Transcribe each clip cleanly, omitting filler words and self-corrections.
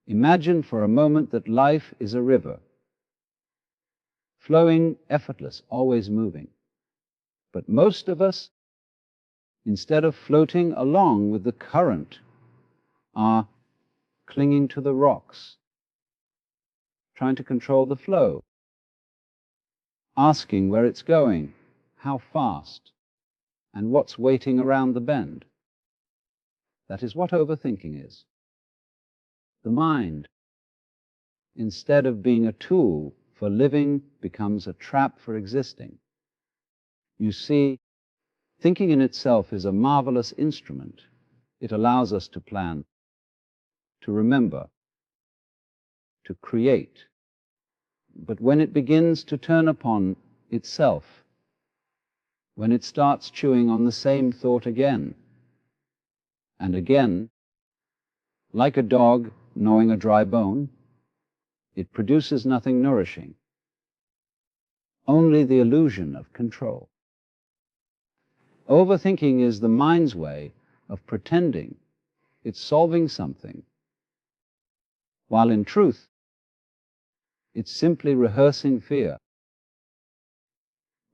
Imagine for a moment that life is a river, flowing, effortless, always moving. But most of us, instead of floating along with the current, are clinging to the rocks, trying to control the flow, asking where it's going, how fast, and what's waiting around the bend. That is what overthinking is. The mind, instead of being a tool for living, becomes a trap for existing. You see, thinking in itself is a marvelous instrument. It allows us to plan, to remember, to create. But when it begins to turn upon itself, when it starts chewing on the same thought again and again, like a dog gnawing a dry bone, it produces nothing nourishing, only the illusion of control. Overthinking is the mind's way of pretending it's solving something, while in truth, it's simply rehearsing fear.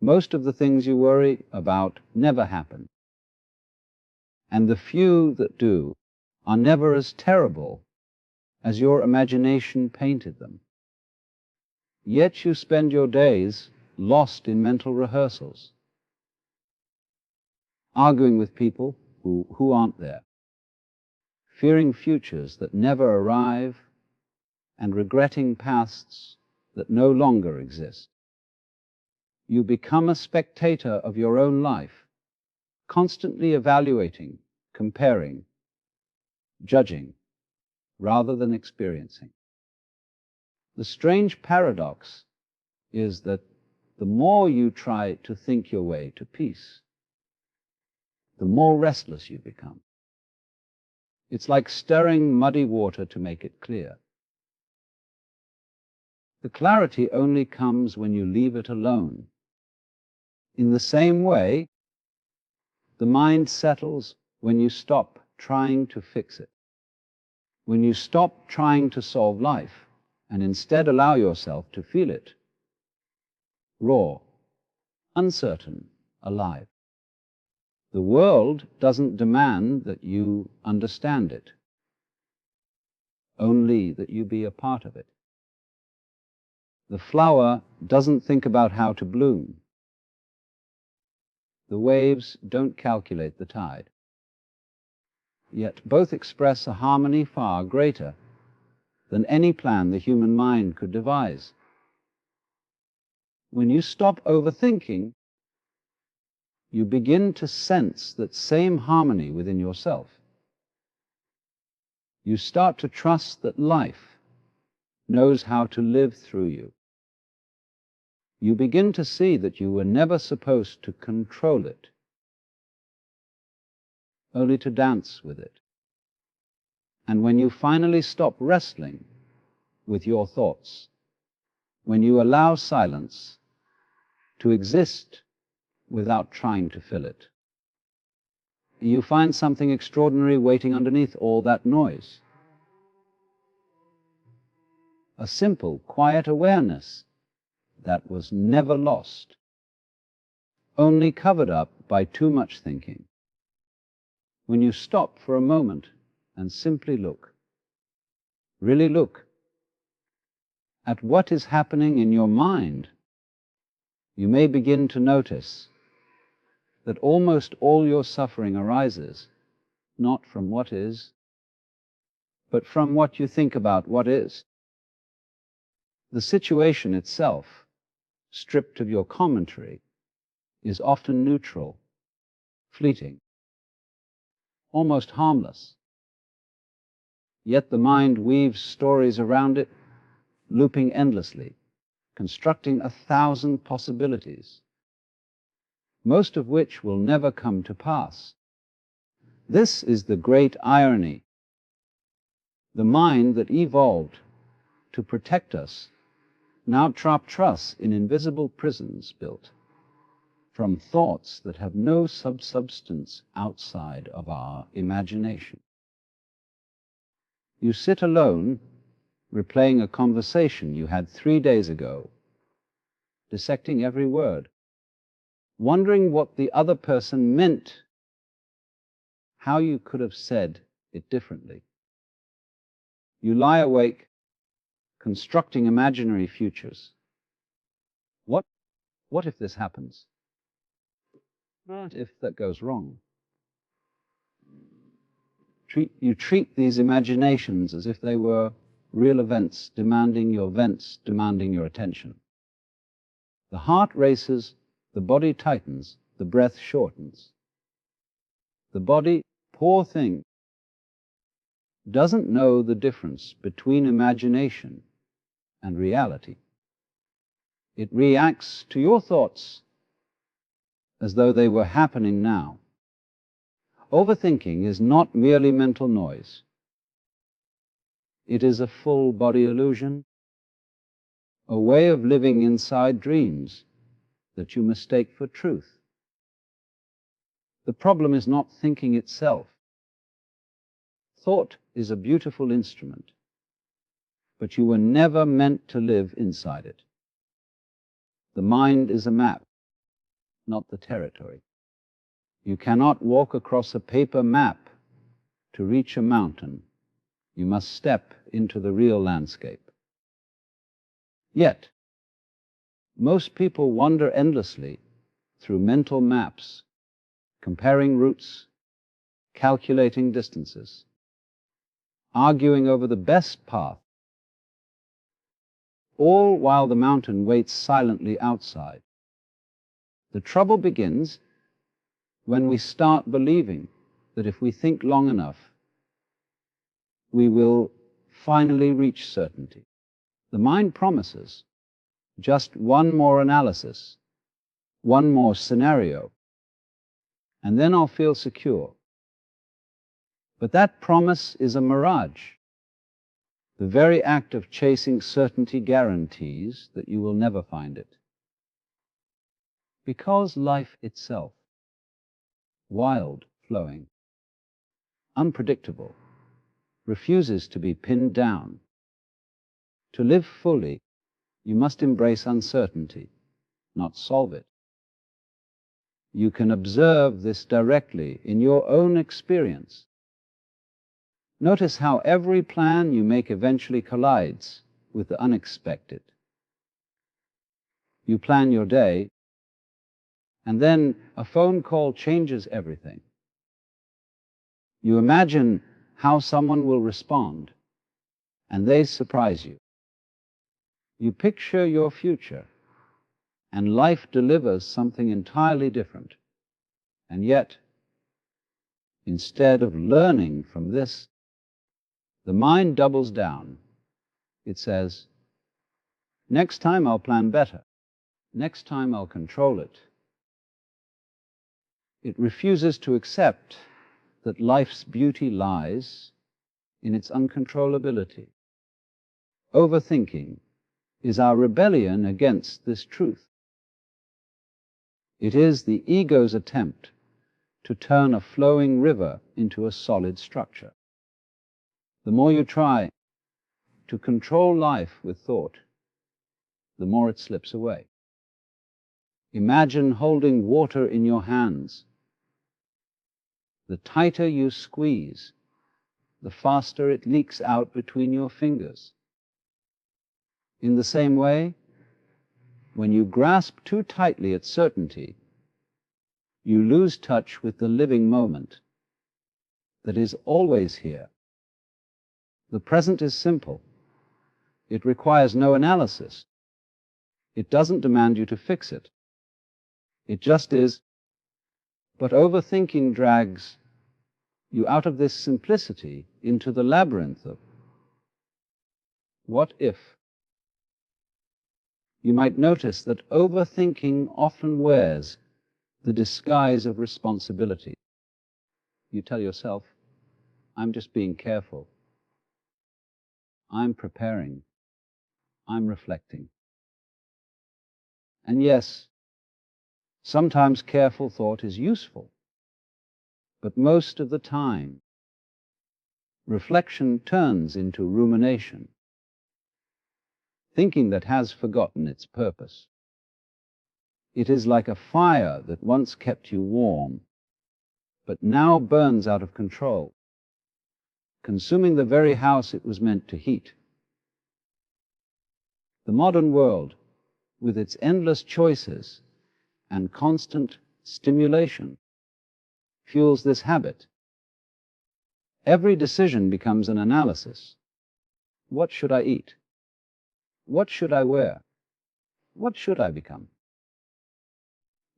Most of the things you worry about never happen, and the few that do are never as terrible as your imagination painted them. Yet you spend your days lost in mental rehearsals, arguing with people who aren't there, fearing futures that never arrive, and regretting pasts that no longer exist. You become a spectator of your own life, constantly evaluating, comparing, judging, rather than experiencing. The strange paradox is that the more you try to think your way to peace, the more restless you become. It's like stirring muddy water to make it clear. The clarity only comes when you leave it alone. In the same way, the mind settles when you stop trying to fix it, when you stop trying to solve life and instead allow yourself to feel it, raw, uncertain, alive. The world doesn't demand that you understand it, only that you be a part of it. The flower doesn't think about how to bloom. The waves don't calculate the tide. Yet both express a harmony far greater than any plan the human mind could devise. When you stop overthinking, you begin to sense that same harmony within yourself. You start to trust that life knows how to live through you. You begin to see that you were never supposed to control it, only to dance with it. And when you finally stop wrestling with your thoughts, when you allow silence to exist without trying to fill it, you find something extraordinary waiting underneath all that noise. A simple, quiet awareness that was never lost, only covered up by too much thinking. When you stop for a moment and simply look, really look at what is happening in your mind, you may begin to notice that almost all your suffering arises not from what is, but from what you think about what is. The situation itself, stripped of your commentary, is often neutral, fleeting, almost harmless. Yet the mind weaves stories around it, looping endlessly, constructing 1,000 possibilities, most of which will never come to pass. This is the great irony. The mind that evolved to protect us now traps us in invisible prisons built from thoughts that have no substance outside of our imagination. You sit alone replaying a conversation you had 3 days ago, dissecting every word, wondering what the other person meant, how you could have said it differently. You lie awake, constructing imaginary futures. What if this happens? What if that goes wrong? You treat these imaginations as if they were real events demanding your attention. The heart races, the body tightens, the breath shortens. The body, poor thing, doesn't know the difference between imagination and reality. It reacts to your thoughts as though they were happening now. Overthinking is not merely mental noise. It is a full body illusion, a way of living inside dreams that you mistake for truth. The problem is not thinking itself. Thought is a beautiful instrument, but you were never meant to live inside it. The mind is a map, not the territory. You cannot walk across a paper map to reach a mountain. You must step into the real landscape. Yet, most people wander endlessly through mental maps, comparing routes, calculating distances, arguing over the best path, all while the mountain waits silently outside. The trouble begins when we start believing that if we think long enough, we will finally reach certainty. The mind promises just one more analysis, one more scenario, and then I'll feel secure. But that promise is a mirage. The very act of chasing certainty guarantees that you will never find it. Because life itself, wild, flowing, unpredictable, refuses to be pinned down. To live fully, you must embrace uncertainty, not solve it. You can observe this directly in your own experience. Notice how every plan you make eventually collides with the unexpected. You plan your day, and then a phone call changes everything. You imagine how someone will respond, and they surprise you. You picture your future, and life delivers something entirely different. And yet, instead of learning from this, the mind doubles down. It says, next time I'll plan better. Next time I'll control it. It refuses to accept that life's beauty lies in its uncontrollability. Overthinking is our rebellion against this truth. It is the ego's attempt to turn a flowing river into a solid structure. The more you try to control life with thought, the more it slips away. Imagine holding water in your hands. The tighter you squeeze, the faster it leaks out between your fingers. In the same way, when you grasp too tightly at certainty, you lose touch with the living moment that is always here. The present is simple. It requires no analysis. It doesn't demand you to fix it. It just is. But overthinking drags you out of this simplicity into the labyrinth of what if. You might notice that overthinking often wears the disguise of responsibility. You tell yourself, I'm just being careful. I'm preparing. I'm reflecting. And yes, sometimes careful thought is useful, but most of the time, reflection turns into rumination. thinking that has forgotten its purpose. It is like a fire that once kept you warm, but now burns out of control, consuming the very house it was meant to heat. The modern world, with its endless choices and constant stimulation, fuels this habit. Every decision becomes an analysis. What should I eat? What should I wear? What should I become?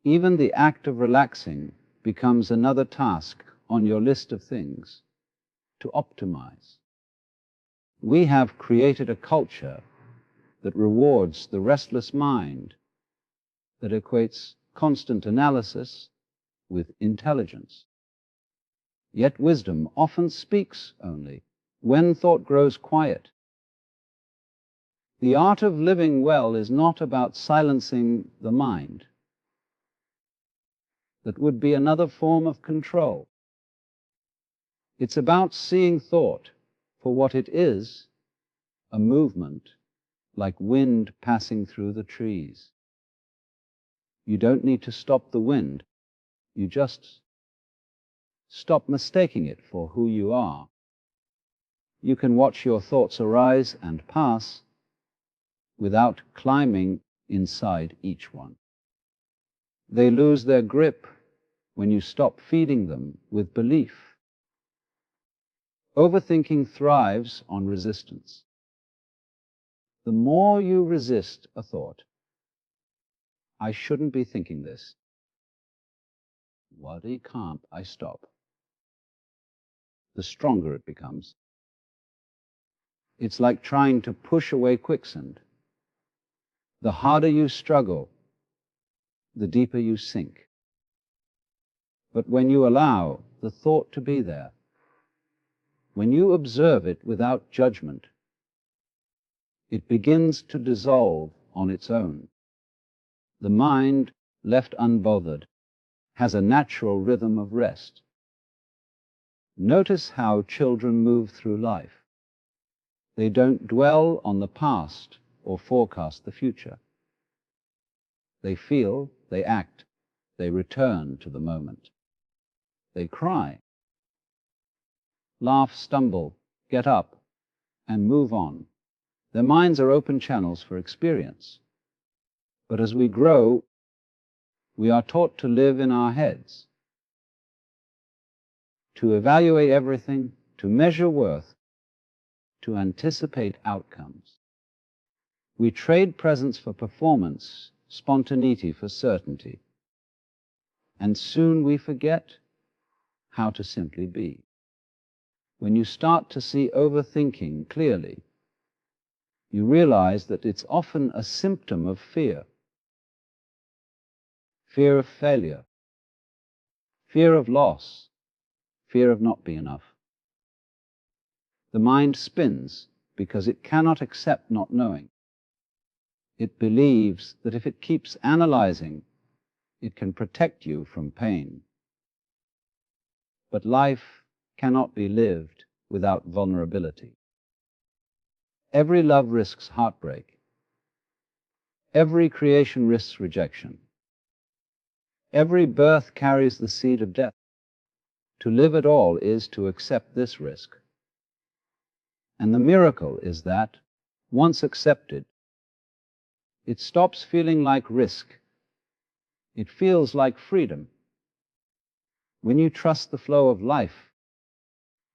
Even the act of relaxing becomes another task on your list of things to optimize. We have created a culture that rewards the restless mind, that equates constant analysis with intelligence. Yet wisdom often speaks only when thought grows quiet. The art of living well is not about silencing the mind. That would be another form of control. It's about seeing thought for what it is, a movement, like wind passing through the trees. You don't need to stop the wind. You just stop mistaking it for who you are. You can watch your thoughts arise and pass without climbing inside each one. They lose their grip when you stop feeding them with belief. Overthinking thrives on resistance. The more you resist a thought, I shouldn't be thinking this. Why can't I stop? The stronger it becomes. It's like trying to push away quicksand. The harder you struggle, the deeper you sink. But when you allow the thought to be there, when you observe it without judgment, it begins to dissolve on its own. The mind, left unbothered, has a natural rhythm of rest. Notice how children move through life. They don't dwell on the past or forecast the future. They feel, they act, they return to the moment. They cry, laugh, stumble, get up, and move on. Their minds are open channels for experience. But as we grow, we are taught to live in our heads, to evaluate everything, to measure worth, to anticipate outcomes. We trade presence for performance, spontaneity for certainty, and soon we forget how to simply be. When you start to see overthinking clearly, you realize that it's often a symptom of fear. Fear of failure, fear of loss, fear of not being enough. The mind spins because it cannot accept not knowing. It believes that if it keeps analyzing, it can protect you from pain. But life cannot be lived without vulnerability. Every love risks heartbreak. Every creation risks rejection. Every birth carries the seed of death. To live at all is to accept this risk. And the miracle is that, once accepted, it stops feeling like risk. It feels like freedom. When you trust the flow of life,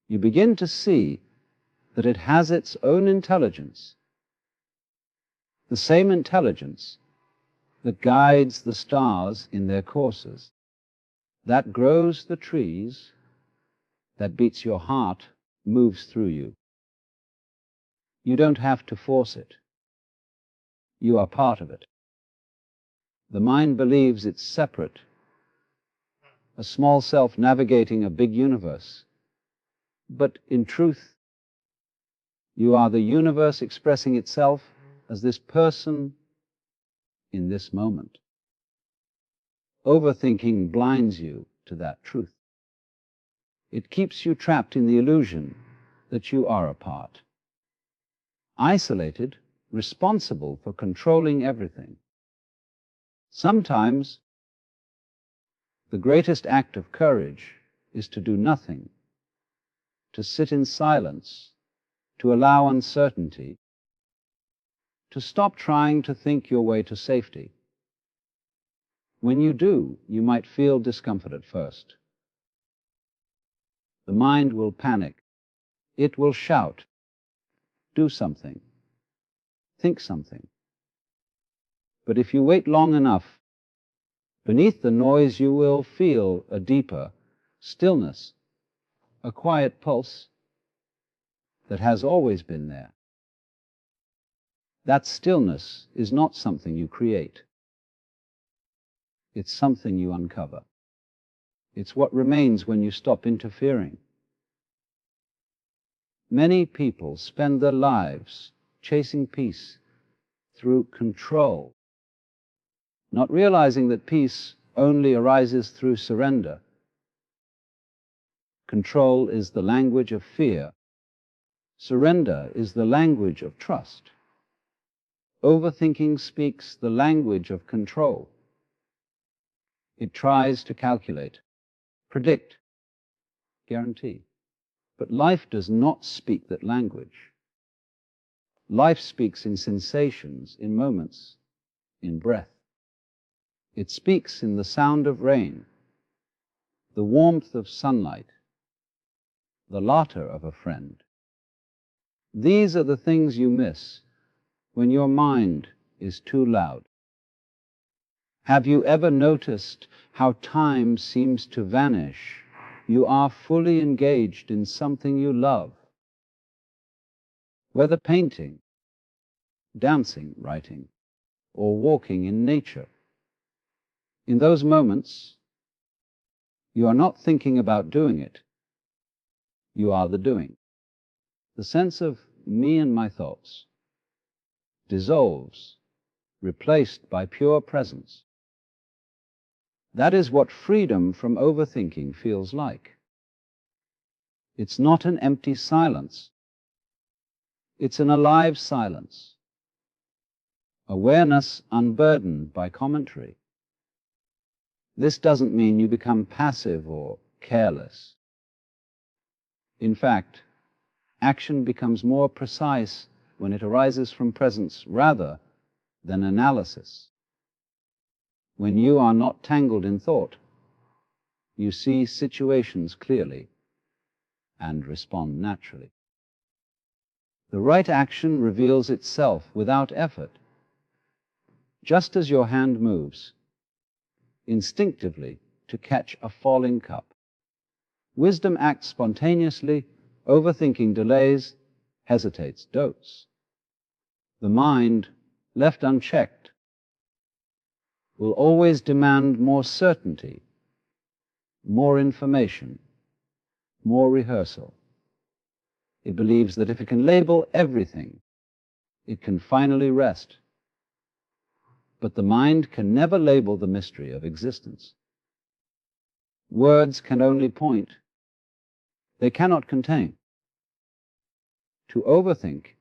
you begin to see that it has its own intelligence, the same intelligence that guides the stars in their courses, that grows the trees, that beats your heart, moves through you. You don't have to force it. You are part of it. The mind believes it's separate, a small self navigating a big universe. But in truth, you are the universe expressing itself as this person in this moment. Overthinking blinds you to that truth. It keeps you trapped in the illusion that you are a part. Isolated responsible for controlling everything. Sometimes the greatest act of courage is to do nothing, to sit in silence, to allow uncertainty, to stop trying to think your way to safety. When you do, you might feel discomfort at first. The mind will panic. It will shout, do something, think something. But if you wait long enough, beneath the noise you will feel a deeper stillness, a quiet pulse that has always been there. That stillness is not something you create. It's something you uncover. It's what remains when you stop interfering. Many people spend their lives chasing peace through control, not realizing that peace only arises through surrender. Control is the language of fear. Surrender is the language of trust. Overthinking speaks the language of control. It tries to calculate, predict, guarantee. But life does not speak that language. Life speaks in sensations, in moments, in breath. It speaks in the sound of rain, the warmth of sunlight, the laughter of a friend. These are the things you miss when your mind is too loud. Have you ever noticed how time seems to vanish? You are fully engaged in something you love, whether painting, dancing, writing, or walking in nature. In those moments, you are not thinking about doing it. You are the doing. The sense of me and my thoughts dissolves, replaced by pure presence. That is what freedom from overthinking feels like. It's not an empty silence. It's an alive silence. Awareness unburdened by commentary. This doesn't mean you become passive or careless. In fact, action becomes more precise when it arises from presence rather than analysis. When you are not tangled in thought, you see situations clearly and respond naturally. The right action reveals itself without effort. Just as your hand moves instinctively to catch a falling cup. Wisdom acts spontaneously, overthinking delays, hesitates, dotes. The mind, left unchecked, will always demand more certainty, more information, more rehearsal. It believes that if it can label everything, it can finally rest. But the mind can never label the mystery of existence. Words can only point. They cannot contain. To overthink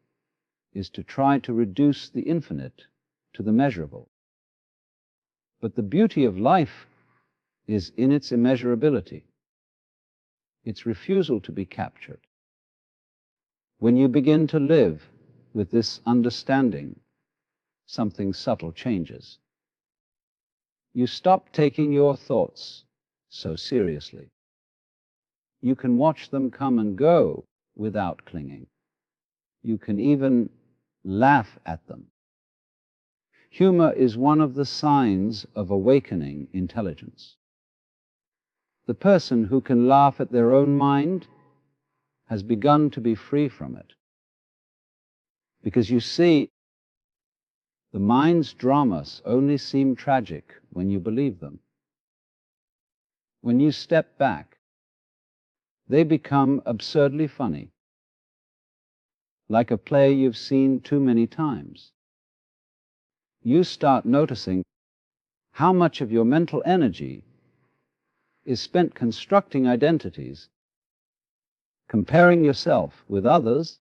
is to try to reduce the infinite to the measurable. But the beauty of life is in its immeasurability, its refusal to be captured. When you begin to live with this understanding, something subtle changes. You stop taking your thoughts so seriously. You can watch them come and go without clinging. You can even laugh at them. Humor is one of the signs of awakening intelligence. The person who can laugh at their own mind has begun to be free from it. Because you see, the mind's dramas only seem tragic when you believe them. When you step back, they become absurdly funny, like a play you've seen too many times. You start noticing how much of your mental energy is spent constructing identities, comparing yourself with others,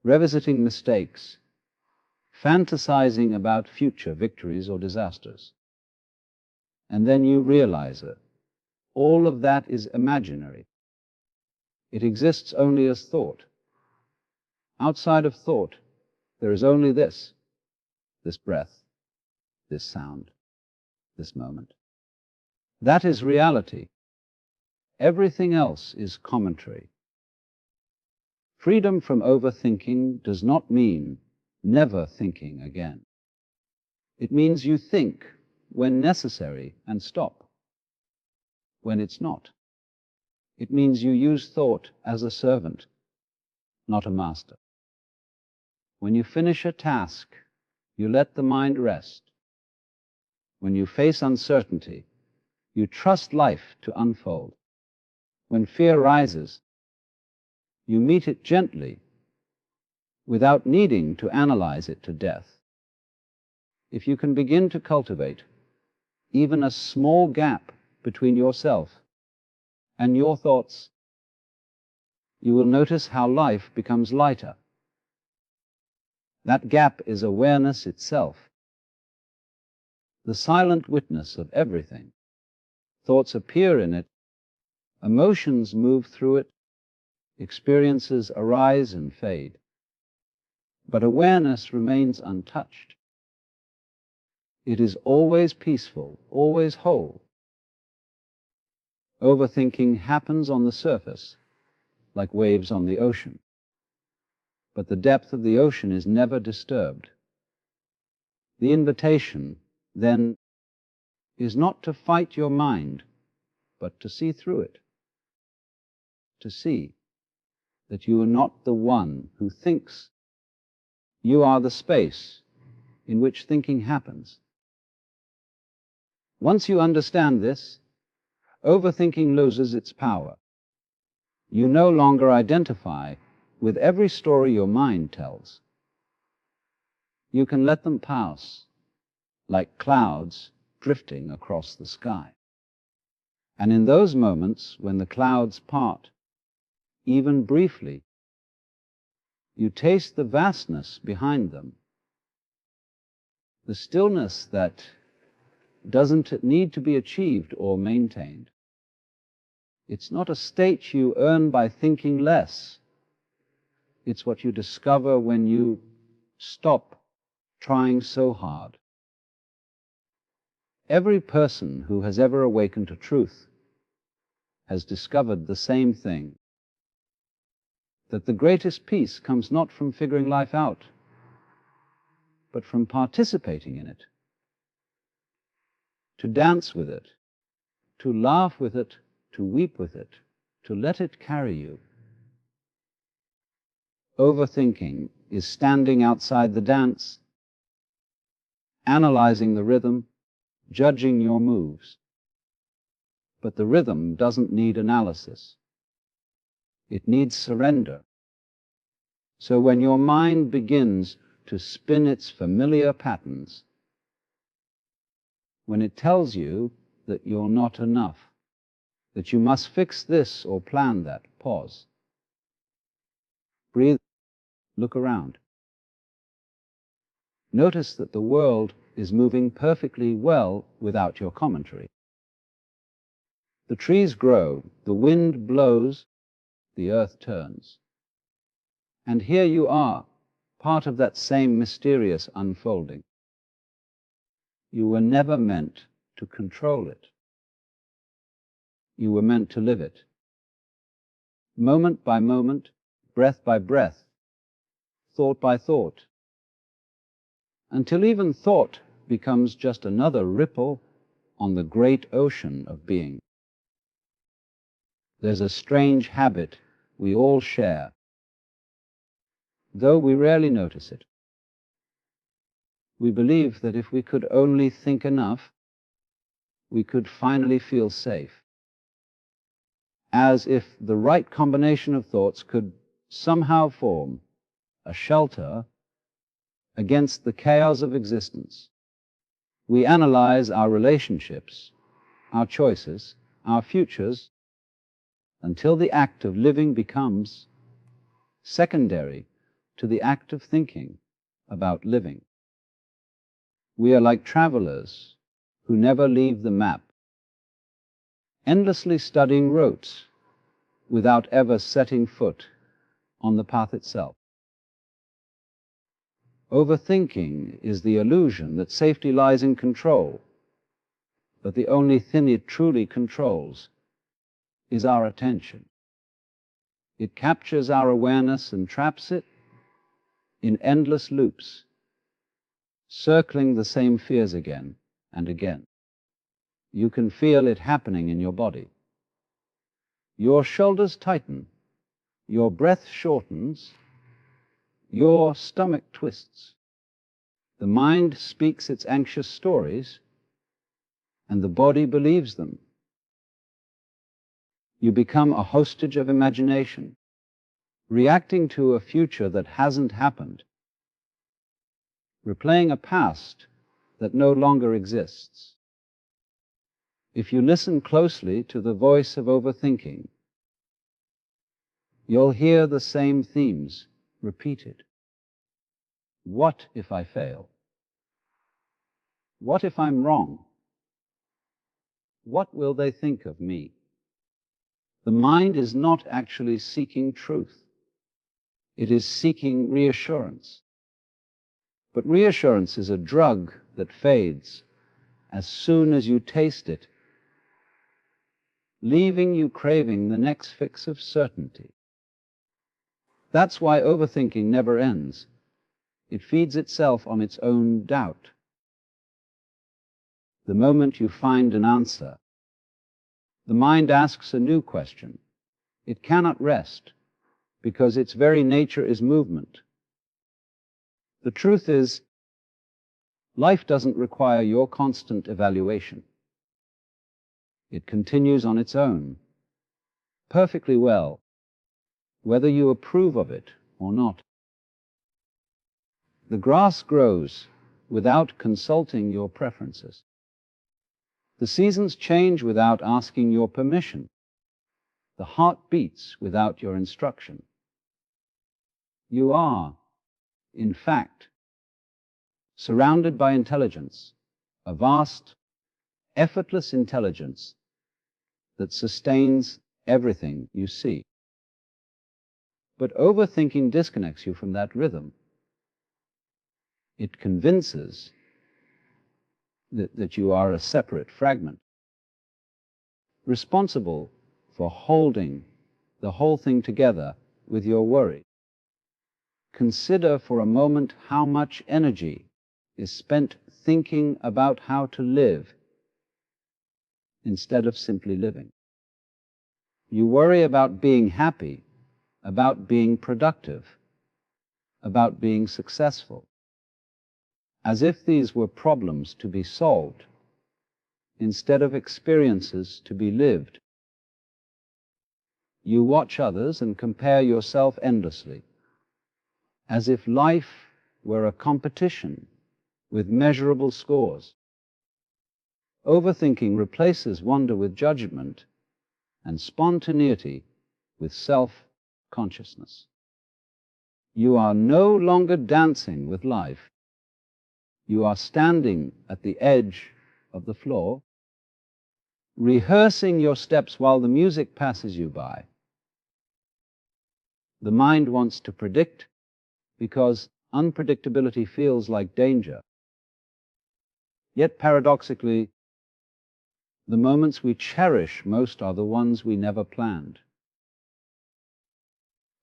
revisiting mistakes, fantasizing about future victories or disasters. And then you realize that all of that is imaginary. It exists only as thought. Outside of thought, there is only this breath, this sound, this moment. That is reality. Everything else is commentary. Freedom from overthinking does not mean never thinking again. It means you think when necessary and stop when it's not. It means you use thought as a servant, not a master. When you finish a task, you let the mind rest. When you face uncertainty, you trust life to unfold. When fear rises, you meet it gently, without needing to analyze it to death. If you can begin to cultivate even a small gap between yourself and your thoughts, you will notice how life becomes lighter. That gap is awareness itself, the silent witness of everything. Thoughts appear in it, emotions move through it, experiences arise and fade. But awareness remains untouched. It is always peaceful, always whole. Overthinking happens on the surface, like waves on the ocean. But the depth of the ocean is never disturbed. The invitation, then, is not to fight your mind, but to see through it. To see that you are not the one who thinks. You are the space in which thinking happens. Once you understand this, overthinking loses its power. You no longer identify with every story your mind tells. You can let them pass, like clouds drifting across the sky. And in those moments when the clouds part, even briefly, you taste the vastness behind them, the stillness that doesn't need to be achieved or maintained. It's not a state you earn by thinking less. It's what you discover when you stop trying so hard. Every person who has ever awakened to truth has discovered the same thing, that the greatest peace comes not from figuring life out, but from participating in it, to dance with it, to laugh with it, to weep with it, to let it carry you. Overthinking is standing outside the dance, analyzing the rhythm, judging your moves. But the rhythm doesn't need analysis. It needs surrender. So when your mind begins to spin its familiar patterns, when it tells you that you're not enough, that you must fix this or plan that, pause. Breathe. Look around. Notice that the world is moving perfectly well without your commentary. The trees grow, the wind blows, the earth turns. And here you are, part of that same mysterious unfolding. You were never meant to control it. You were meant to live it. Moment by moment, breath by breath, thought by thought, until even thought becomes just another ripple on the great ocean of being. There's a strange habit we all share, though we rarely notice it. We believe that if we could only think enough, we could finally feel safe, as if the right combination of thoughts could somehow form a shelter against the chaos of existence. We analyze our relationships, our choices, our futures, until the act of living becomes secondary to the act of thinking about living. We are like travelers who never leave the map, endlessly studying routes without ever setting foot on the path itself. Overthinking is the illusion that safety lies in control, but the only thing it truly controls is our attention. It captures our awareness and traps it in endless loops, circling the same fears again and again. You can feel it happening in your body. Your shoulders tighten, your breath shortens, your stomach twists. The mind speaks its anxious stories, and the body believes them. You become a hostage of imagination, reacting to a future that hasn't happened, replaying a past that no longer exists. If you listen closely to the voice of overthinking, you'll hear the same themes repeated. What if I fail? What if I'm wrong? What will they think of me? The mind is not actually seeking truth. It is seeking reassurance. But reassurance is a drug that fades as soon as you taste it, leaving you craving the next fix of certainty. That's why overthinking never ends. It feeds itself on its own doubt. The moment you find an answer, the mind asks a new question. It cannot rest, because its very nature is movement. The truth is, life doesn't require your constant evaluation. It continues on its own, perfectly well, whether you approve of it or not. The grass grows without consulting your preferences. The seasons change without asking your permission. The heart beats without your instruction. You are, in fact, surrounded by intelligence, a vast, effortless intelligence that sustains everything you see. But overthinking disconnects you from that rhythm. It convinces that you are a separate fragment, responsible for holding the whole thing together with your worry. Consider for a moment how much energy is spent thinking about how to live instead of simply living. You worry about being happy, about being productive, about being successful, as if these were problems to be solved instead of experiences to be lived. You watch others and compare yourself endlessly, as if life were a competition with measurable scores. Overthinking replaces wonder with judgment and spontaneity with self-consciousness. You are no longer dancing with life. You are standing at the edge of the floor, rehearsing your steps while the music passes you by. The mind wants to predict because unpredictability feels like danger. Yet paradoxically, the moments we cherish most are the ones we never planned.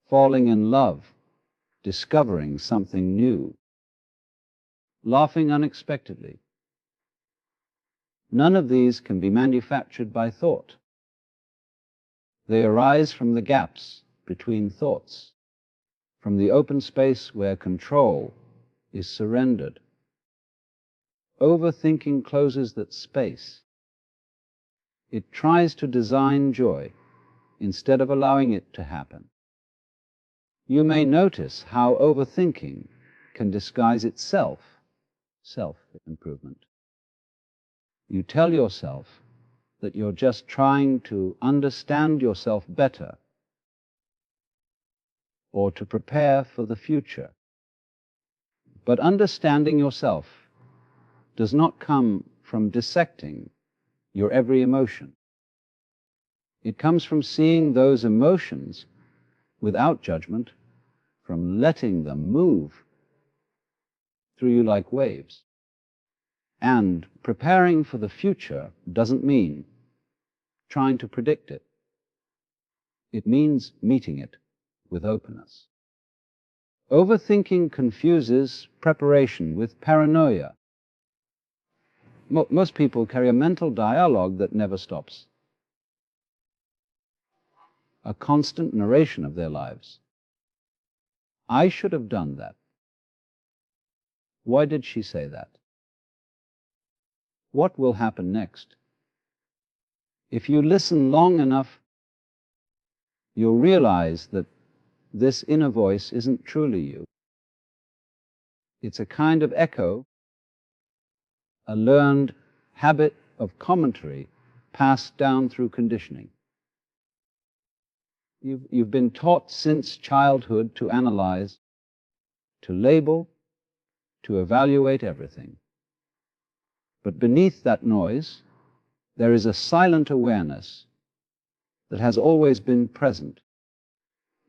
Falling in love, discovering something new, laughing unexpectedly. None of these can be manufactured by thought. They arise from the gaps between thoughts, from the open space where control is surrendered. Overthinking closes that space. It tries to design joy instead of allowing it to happen. You may notice how overthinking can disguise itself, self-improvement. You tell yourself that you're just trying to understand yourself better or to prepare for the future. But understanding yourself does not come from dissecting your every emotion. It comes from seeing those emotions without judgment, from letting them move through you like waves. And preparing for the future doesn't mean trying to predict it. It means meeting it with openness. Overthinking confuses preparation with paranoia. Most people carry a mental dialogue that never stops, a constant narration of their lives. I should have done that. Why did she say that? What will happen next? If you listen long enough, you'll realize that this inner voice isn't truly you. It's a kind of echo, a learned habit of commentary passed down through conditioning. You've been taught since childhood to analyze, to label, to evaluate everything. But beneath that noise, there is a silent awareness that has always been present,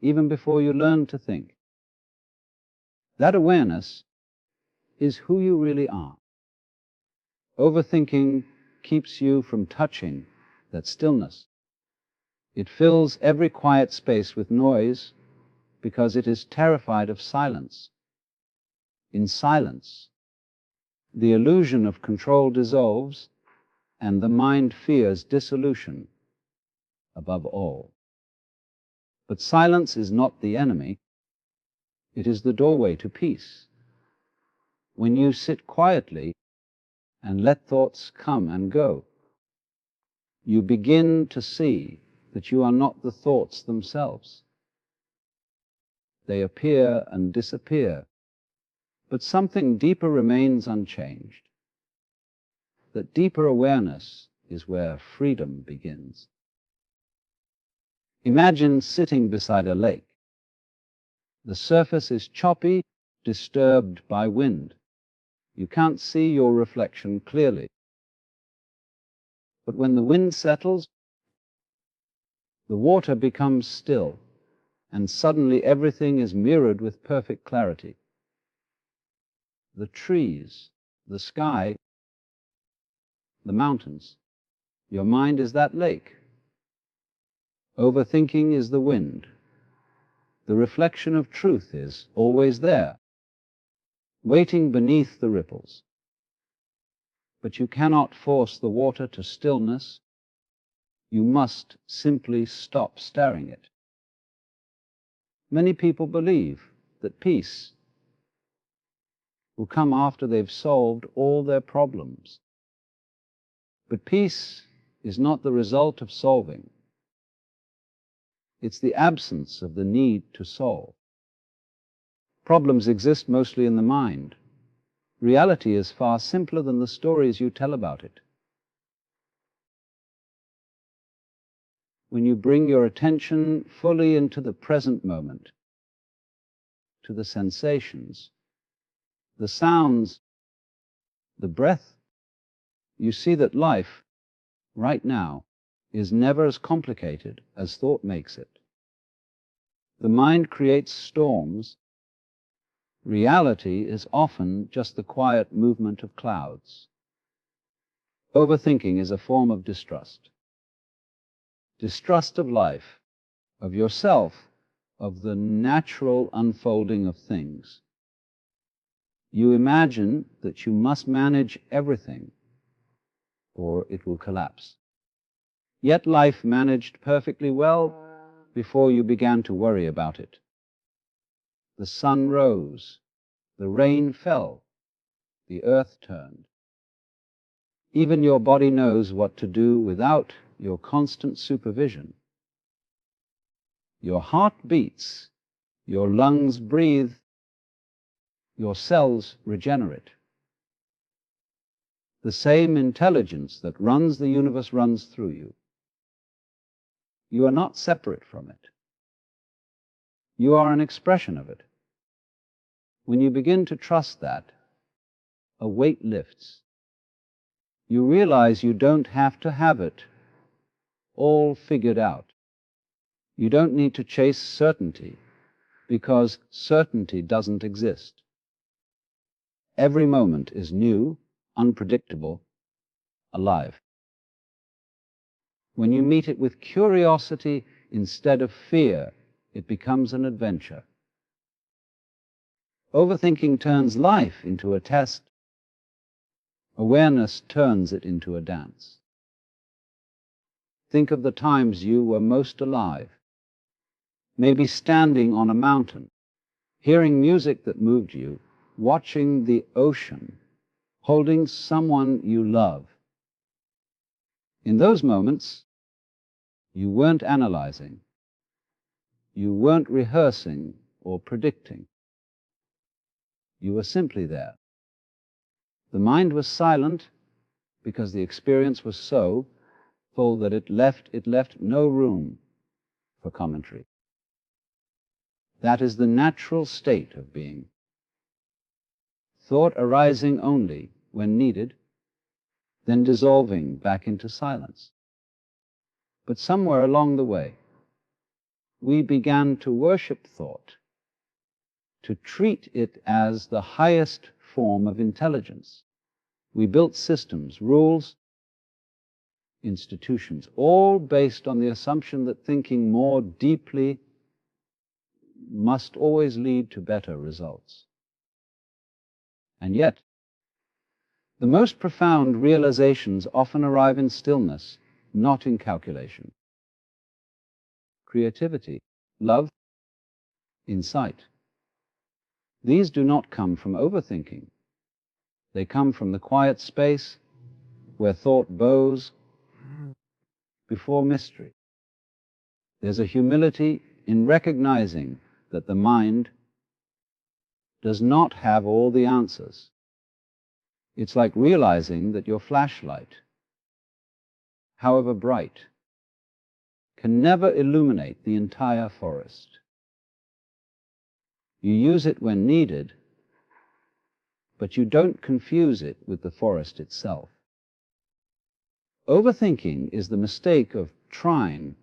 even before you learn to think. That awareness is who you really are. Overthinking keeps you from touching that stillness. It fills every quiet space with noise because it is terrified of silence. In silence, the illusion of control dissolves and the mind fears dissolution above all. But silence is not the enemy. It is the doorway to peace. When you sit quietly and let thoughts come and go, you begin to see that you are not the thoughts themselves. They appear and disappear, but something deeper remains unchanged. That deeper awareness is where freedom begins. Imagine sitting beside a lake. The surface is choppy, disturbed by wind. You can't see your reflection clearly. But when the wind settles, the water becomes still, and suddenly everything is mirrored with perfect clarity. The trees, the sky, the mountains. Your mind is that lake. Overthinking is the wind. The reflection of truth is always there, waiting beneath the ripples. But you cannot force the water to stillness. You must simply stop staring it. Many people believe that peace will come after they've solved all their problems. But peace is not the result of solving. It's the absence of the need to solve. Problems exist mostly in the mind. Reality is far simpler than the stories you tell about it. When you bring your attention fully into the present moment, to the sensations, the sounds, the breath, you see that life, right now, is never as complicated as thought makes it. The mind creates storms. Reality is often just the quiet movement of clouds. Overthinking is a form of distrust. Distrust of life, of yourself, of the natural unfolding of things. You imagine that you must manage everything, or it will collapse. Yet life managed perfectly well before you began to worry about it. The sun rose, the rain fell, the earth turned. Even your body knows what to do without your constant supervision. Your heart beats, your lungs breathe, your cells regenerate. The same intelligence that runs the universe runs through you. You are not separate from it. You are an expression of it. When you begin to trust that, a weight lifts. You realize you don't have to have it all figured out. You don't need to chase certainty, because certainty doesn't exist. Every moment is new, unpredictable, alive. When you meet it with curiosity instead of fear, it becomes an adventure. Overthinking turns life into a test. Awareness turns it into a dance. Think of the times you were most alive. Maybe standing on a mountain, hearing music that moved you, watching the ocean, holding someone you love. In those moments, you weren't analyzing. You weren't rehearsing or predicting. You were simply there. The mind was silent because the experience was so full that it left no room for commentary. That is the natural state of being. Thought arising only when needed, then dissolving back into silence. But somewhere along the way, we began to worship thought, to treat it as the highest form of intelligence. We built systems, rules, institutions, all based on the assumption that thinking more deeply must always lead to better results. And yet, the most profound realizations often arrive in stillness, not in calculation. Creativity, love, insight. These do not come from overthinking. They come from the quiet space where thought bows before mystery. There's a humility in recognizing that the mind does not have all the answers. It's like realizing that your flashlight, however bright, can never illuminate the entire forest. You use it when needed, but you don't confuse it with the forest itself. Overthinking is the mistake of trying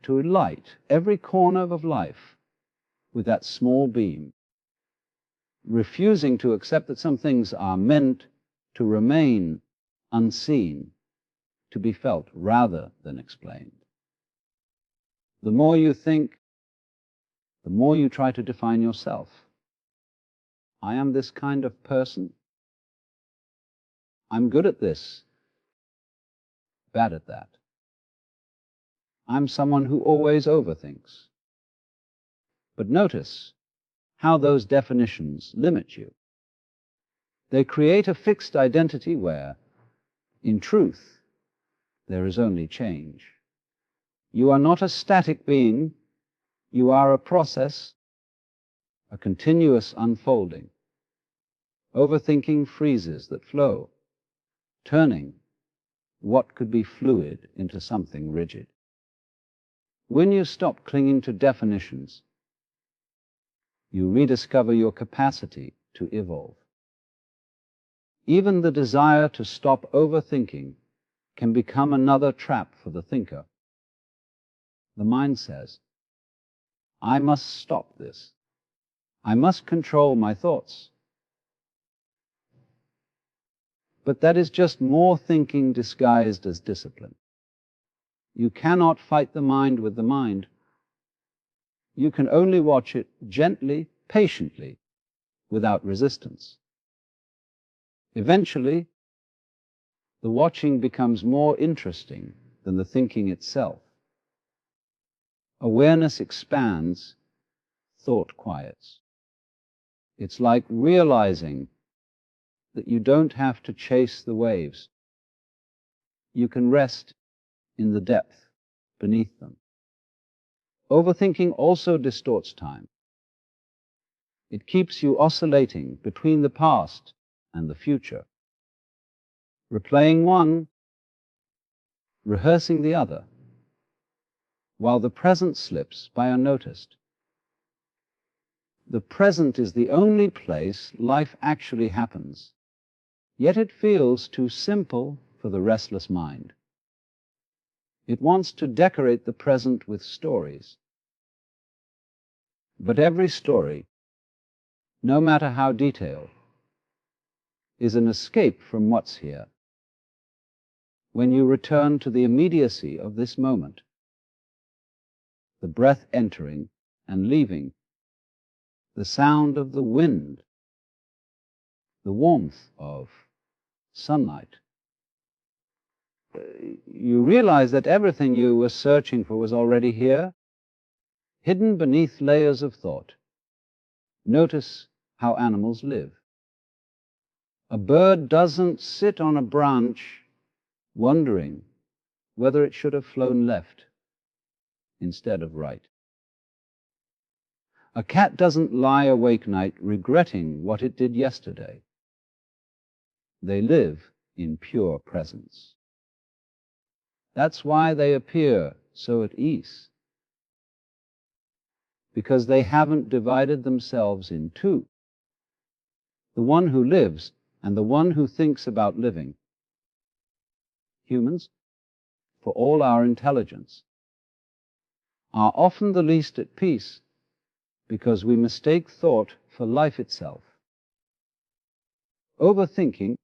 to light every corner of life with that small beam, refusing to accept that some things are meant to remain unseen, to be felt rather than explained. The more you think, the more you try to define yourself. I am this kind of person. I'm good at this, bad at that. I'm someone who always overthinks. But notice how those definitions limit you. They create a fixed identity where, in truth, there is only change. You are not a static being. You are a process, a continuous unfolding. Overthinking freezes that flow, turning what could be fluid into something rigid. When you stop clinging to definitions, you rediscover your capacity to evolve. Even the desire to stop overthinking can become another trap for the thinker. The mind says, I must stop this. I must control my thoughts. But that is just more thinking disguised as discipline. You cannot fight the mind with the mind. You can only watch it gently, patiently, without resistance. Eventually, the watching becomes more interesting than the thinking itself. Awareness expands, thought quiets. It's like realizing that you don't have to chase the waves. You can rest in the depth beneath them. Overthinking also distorts time. It keeps you oscillating between the past and the future, replaying one, rehearsing the other, while the present slips by unnoticed. The present is the only place life actually happens, yet it feels too simple for the restless mind. It wants to decorate the present with stories. But every story, no matter how detailed, is an escape from what's here. When you return to the immediacy of this moment, the breath entering and leaving, the sound of the wind, the warmth of sunlight, you realize that everything you were searching for was already here, hidden beneath layers of thought. Notice how animals live. A bird doesn't sit on a branch wondering whether it should have flown left instead of right. A cat doesn't lie awake night regretting what it did yesterday. They live in pure presence. That's why they appear so at ease, because they haven't divided themselves in two, the one who lives and the one who thinks about living. Humans, for all our intelligence, are often the least at peace because we mistake thought for life itself. Overthinking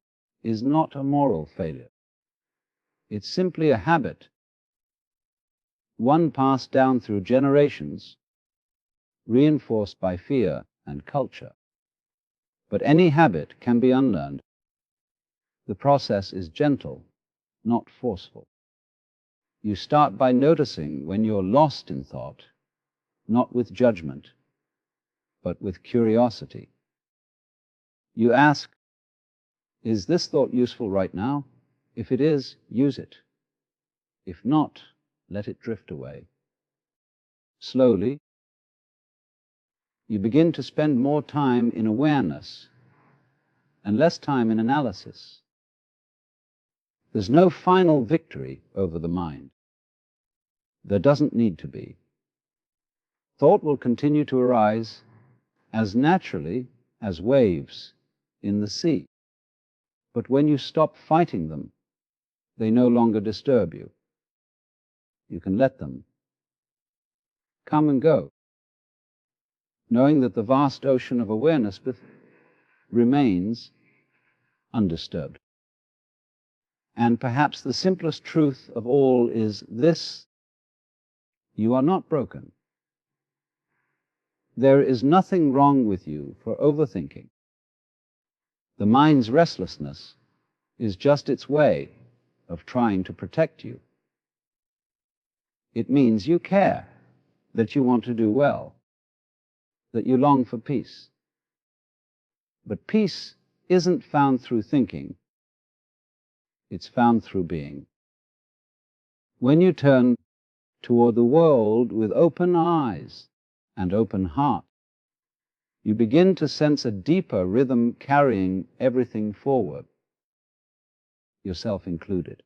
is not a moral failure. It's simply a habit, one passed down through generations, reinforced by fear and culture. But any habit can be unlearned. The process is gentle, not forceful. You start by noticing when you're lost in thought, not with judgment, but with curiosity. You ask, is this thought useful right now? If it is, use it. If not, let it drift away. Slowly, you begin to spend more time in awareness and less time in analysis. There's no final victory over the mind. There doesn't need to be. Thought will continue to arise as naturally as waves in the sea. But when you stop fighting them, they no longer disturb you. You can let them come and go, knowing that the vast ocean of awareness remains undisturbed. And perhaps the simplest truth of all is this: you are not broken. There is nothing wrong with you for overthinking. The mind's restlessness is just its way of trying to protect you. It means you care, that you want to do well, that you long for peace. But peace isn't found through thinking. It's found through being. When you turn toward the world with open eyes and open heart, you begin to sense a deeper rhythm carrying everything forward, yourself included.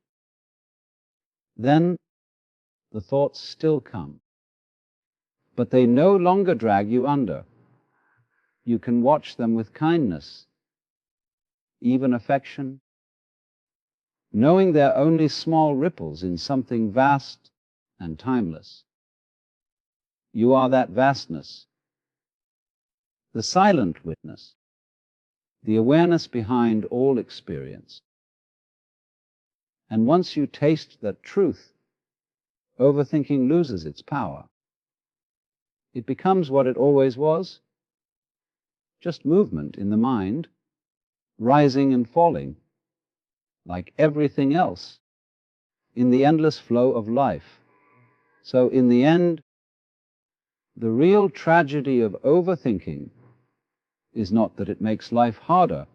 Then the thoughts still come, but they no longer drag you under. You can watch them with kindness, even affection, knowing they're only small ripples in something vast and timeless. You are that vastness, the silent witness, the awareness behind all experience. And once you taste that truth, overthinking loses its power. It becomes what it always was, just movement in the mind, rising and falling, like everything else, in the endless flow of life. So in the end, the real tragedy of overthinking is not that it makes life harder.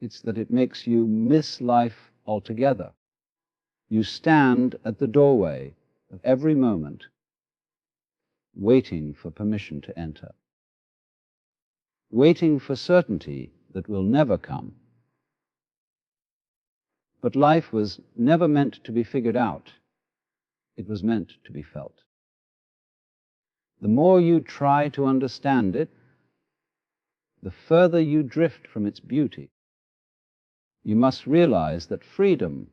It's that it makes you miss life altogether. You stand at the doorway of every moment, waiting for permission to enter, waiting for certainty that will never come. But life was never meant to be figured out. It was meant to be felt. The more you try to understand it, the further you drift from its beauty. You must realize that freedom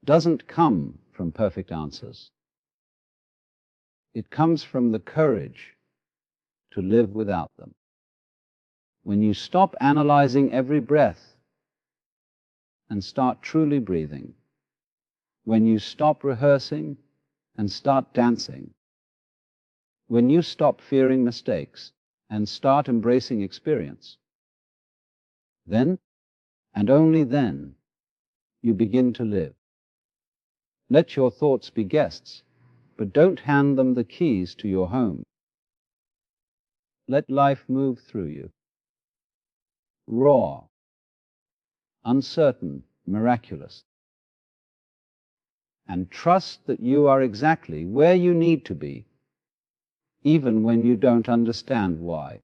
doesn't come from perfect answers. It comes from the courage to live without them. When you stop analyzing every breath and start truly breathing, when you stop rehearsing and start dancing, when you stop fearing mistakes and start embracing experience, then, and only then, you begin to live. Let your thoughts be guests, but don't hand them the keys to your home. Let life move through you. Raw, uncertain, miraculous. And trust that you are exactly where you need to be, even when you don't understand why.